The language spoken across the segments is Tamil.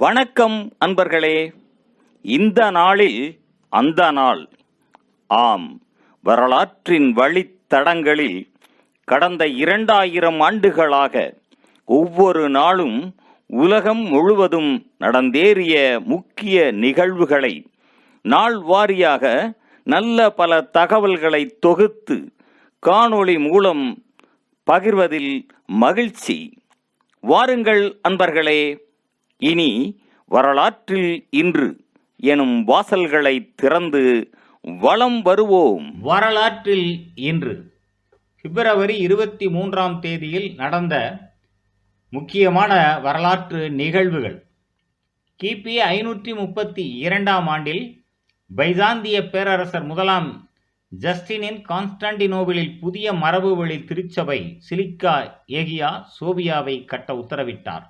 வணக்கம் அன்பர்களே. இந்த நாளில் அந்த நாள். ஆம், வரலாற்றின் வழித்தடங்களில் கடந்த 2000 ஆண்டுகளாக ஒவ்வொரு நாளும் உலகம் முழுவதும் நடந்தேறிய முக்கிய நிகழ்வுகளை நாள் வாரியாக நல்ல பல தகவல்களை தொகுத்து காணொளி மூலம் பகிர்வதில் மகிழ்ச்சி. வாருங்கள் அன்பர்களே, இனி வரலாற்றில் இன்று எனும் வாசல்களை திறந்து வலம் வருவோம். வரலாற்றில் இன்று பிப்ரவரி 23ஆம் தேதியில் நடந்த முக்கியமான வரலாற்று நிகழ்வுகள். கிபி 532ஆம் ஆண்டில் பைசாந்திய பேரரசர் முதலாம் ஜஸ்டினின் கான்ஸ்டாண்டினோபிளில் புதிய மரபு வழி திருச்சபை சிலிக்கா ஏகியா சோபியாவை கட்ட உத்தரவிட்டார்.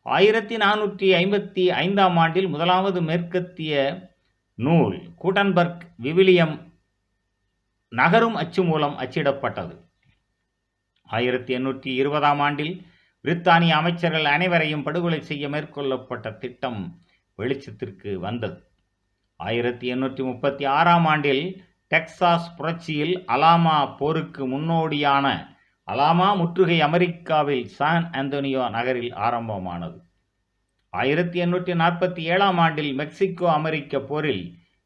1455ஆம் ஆண்டில் முதலாவது மேற்கத்திய நூல் கூட்டன்பர்க் விவிலியம் நகரும் அச்சு மூலம் அச்சிடப்பட்டது. 1820ஆம் ஆண்டில் பிரித்தானிய அமைச்சர்கள் அனைவரையும் படுகொலை செய்ய மேற்கொள்ளப்பட்ட திட்டம் வெளிச்சத்திற்கு வந்தது. 1836ஆம் ஆண்டில் டெக்சாஸ் புரட்சியில் அலாமா போருக்கு முன்னோடியான அலாமா முற்றுகை அமெரிக்காவில் சான் ஆந்தோனியோ நகரில் ஆரம்பமானது. 1847ஆம் ஆண்டில் மெக்சிகோ அமெரிக்க போரில்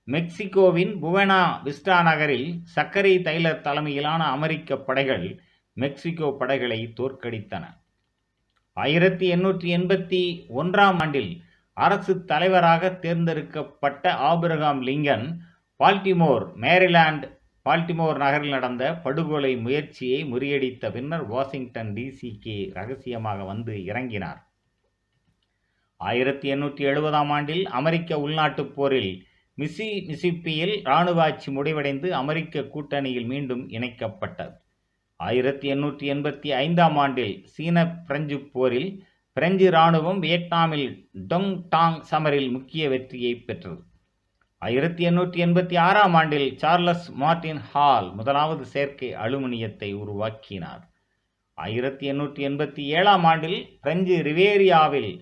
மெக்சிகோவின் புவனா விஸ்டா நகரில் சக்கரை டைலர் தலைமையிலான அமெரிக்க படைகள் மெக்சிகோ படைகளை தோற்கடித்தன. 1881ஆம் ஆண்டில் அரசு தலைவராக தேர்ந்தெடுக்கப்பட்ட ஆபிரகாம் லிங்கன் பால்டிமோர் நகரில் நடந்த படுகொலை முயற்சியை முறியடித்த பின்னர் வாஷிங்டன் டிசிக்கு ரகசியமாக வந்து இறங்கினார். 1870ஆம் ஆண்டில் அமெரிக்க உள்நாட்டுப் போரில் மிசிசிப்பியில் இராணுவ ஆட்சி முடிவடைந்து அமெரிக்க கூட்டணியில் மீண்டும் இணைக்கப்பட்டது. 1885ஆம் ஆண்டில் சீன பிரெஞ்சு போரில் பிரெஞ்சு இராணுவம் வியட்நாமில் டொங் டாங் சமரில் முக்கிய வெற்றியை பெற்றது. 1886ஆம் ஆண்டில் சார்லஸ் மார்டின் ஹால் முதலாவது செயற்கை அலுமினியத்தை உருவாக்கினார். 1887ஆம் ஆண்டில் பிரெஞ்சு ரிவேரியாவில்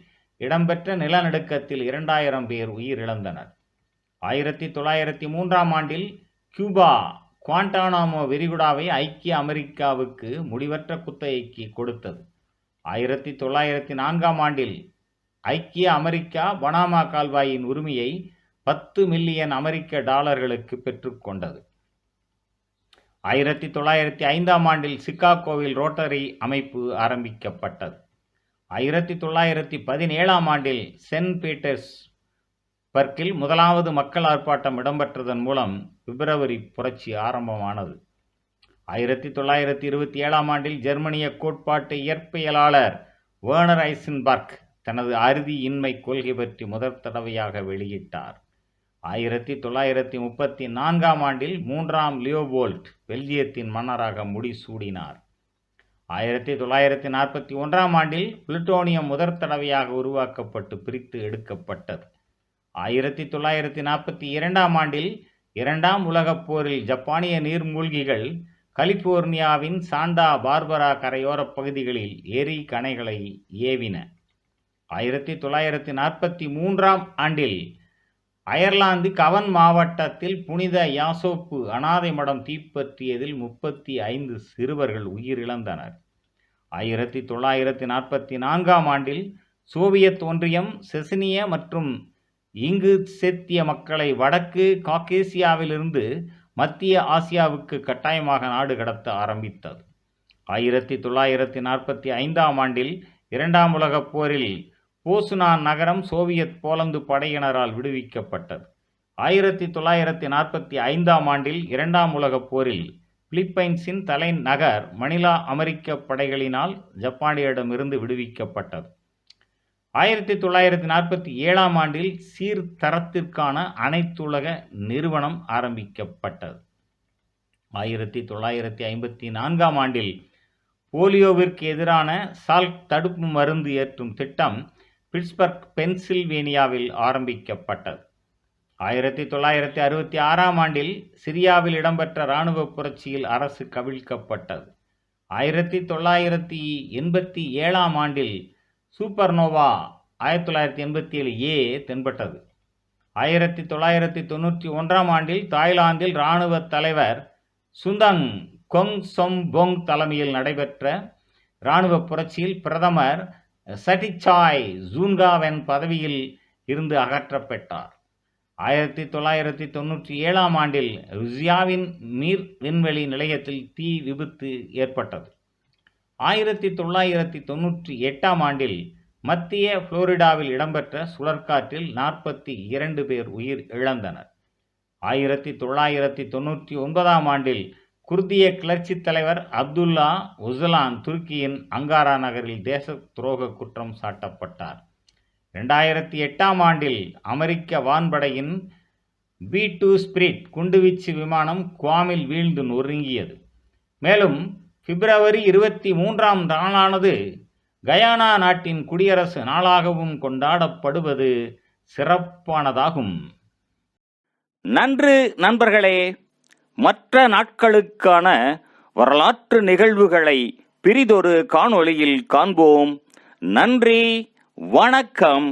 இடம்பெற்ற நிலநடுக்கத்தில் 2000 பேர் உயிரிழந்தனர். 1903ஆம் ஆண்டில் கியூபா குவாண்டானாமோ விரிகுடாவை ஐக்கிய அமெரிக்காவுக்கு முடிவற்ற குத்தகைக்கு கொடுத்தது. 1904ஆம் ஆண்டில் ஐக்கிய அமெரிக்கா பனாமா கால்வாயின் உரிமையை 10 மில்லியன் அமெரிக்க டாலர்களுக்கு பெற்றுக்கொண்டது. 1905ஆம் ஆண்டில் சிகாகோவில் ரோட்டரி அமைப்பு ஆரம்பிக்கப்பட்டது. 1917ஆம் ஆண்டில் சென்ட் பீட்டர்ஸ்பர்க்கில் முதலாவது மக்கள் ஆர்ப்பாட்டம் இடம்பெற்றதன் மூலம் பிப்ரவரி புரட்சி ஆரம்பமானது. 1927ஆம் ஆண்டில் ஜெர்மனிய கோட்பாட்டு இயற்பியலாளர் வேர்னர் ஐசன்பர்க் தனது அறுதி இன்மை கொள்கை பற்றி முதற் தடவையாக வெளியிட்டார். 1934ஆம் ஆண்டில் 3ஆம் லியோபோல்ட் பெல்ஜியத்தின் மன்னராக முடிசூடினார். 1941ஆம் ஆண்டில் புளுட்டோனியம் முதற் தடவையாக உருவாக்கப்பட்டு பிரித்து எடுக்கப்பட்டது. 1942ஆம் ஆண்டில் 2ஆம் உலகப் போரில் ஜப்பானிய நீர்மூழ்கிகள் கலிபோர்னியாவின் சாண்டா பார்பரா கரையோரப் பகுதிகளில் எரி கணைகளை ஏவின. 1943ஆம் ஆண்டில் அயர்லாந்து கவன் மாவட்டத்தில் புனித யாசோப்பு அனாதை மடம் தீப்பற்றியதில் 35 சிறுவர்கள் உயிரிழந்தனர். 1944ஆம் ஆண்டில் சோவியத் ஒன்றியம் செசனிய மற்றும் இங்குசெத்திய மக்களை வடக்கு காக்கேசியாவிலிருந்து மத்திய ஆசியாவுக்கு கட்டாயமாக நாடு கடத்த ஆரம்பித்தது. 1945ஆம் ஆண்டில் 2ஆம் உலகப் போரில் போசுனான் நகரம் சோவியத் போலந்து படையினரால் விடுவிக்கப்பட்டது. 1945ஆம் ஆண்டில் 2ஆம் உலகப் போரில் பிலிப்பைன்ஸின் தலைநகர் மணிலா அமெரிக்க படைகளினால் ஜப்பானியரிடமிருந்து விடுவிக்கப்பட்டது. 1947ஆம் ஆண்டில் சீர்தரத்திற்கான அனைத்துலக நிறுவனம் ஆரம்பிக்கப்பட்டது. 1954ஆம் ஆண்டில் போலியோவிற்கு எதிரான சால்க் தடுப்பு மருந்து ஏற்றும் திட்டம் பிட்ஸ்பர்க் பென்சில்வேனியாவில் ஆரம்பிக்கப்பட்டது. 1966ஆம் ஆண்டில் சிரியாவில் இடம்பெற்ற இராணுவ புரட்சியில் அரசு கவிழ்க்கப்பட்டது. 1987ஆம் ஆண்டில் சூப்பர்னோவா 1987 தென்பட்டது. 1991 ஆண்டில் தாய்லாந்தில் இராணுவ தலைவர் சுந்தங் கொங் சொம்பொங் தலைமையில் நடைபெற்ற இராணுவ புரட்சியில் பிரதமர் சட்டிச்சாய் ஜூன்காவென் பதவியில் இருந்து அகற்றப்பட்டார். 1997 ஆண்டில் ருசியாவின் மீர் விண்வெளி நிலையத்தில் தீ விபத்து ஏற்பட்டது. 1998 ஆண்டில் மத்திய புளோரிடாவில் இடம்பெற்ற சுழற்காற்றில் 42 பேர் உயிர் இழந்தனர். 1999 ஆண்டில் குர்திய கிளர்ச்சித் தலைவர் அப்துல்லா ஒசலான் துருக்கியின் அங்காரா நகரில் தேச துரோக குற்றம் சாட்டப்பட்டார். 2008 ஆண்டில் அமெரிக்க வான்படையின் B-2 ஸ்பிரிட் குண்டுவீச்சு விமானம் குவாமில் வீழ்ந்து நொறுங்கியது. மேலும் பிப்ரவரி 23 நாளானது கயானா நாட்டின் குடியரசு நாளாகவும் கொண்டாடப்படுவது சிறப்பானதாகும். நன்று நண்பர்களே. மற்ற நாட்களுக்கான வரலாற்று நிகழ்வுகளை பிறிதொரு காணொளியில் காண்போம். நன்றி, வணக்கம்.